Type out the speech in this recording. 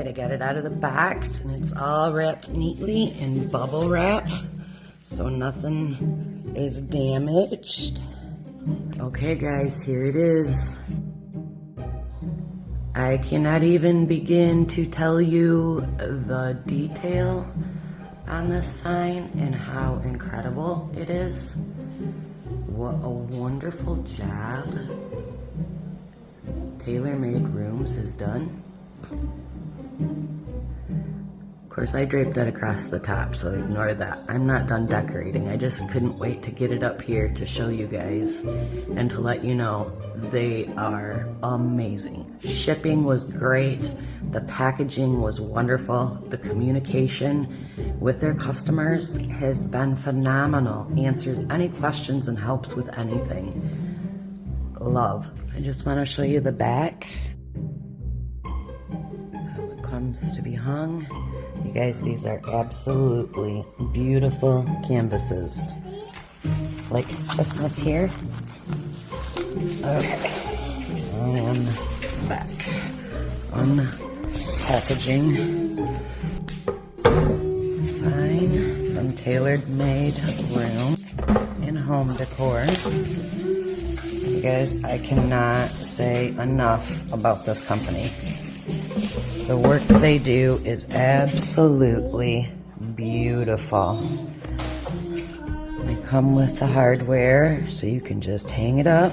right, I got it out of the box and it's all wrapped neatly in bubble wrap so nothing is damaged. Okay guys, here it is. I cannot even begin to tell you the detail on this sign and how incredible it is. What a wonderful job Tailor Made Rooms has done. Of course, I draped that across the top, so ignore that. I'm not done decorating. I just couldn't wait to get it up here to show you guys and to let you know they are amazing. Shipping was great. The packaging was wonderful. The communication with their customers has been phenomenal. Answers any questions and helps with anything. Love. I just want to show you the back. How it comes to be hung. You guys, these are absolutely beautiful canvases. It's like Christmas here. Okay. And back. Unpackaging. Sign from Tailor Made Rooms in Home Decor. You guys, I cannot say enough about this company. The work they do is absolutely beautiful. They come with the hardware, so you can just hang it up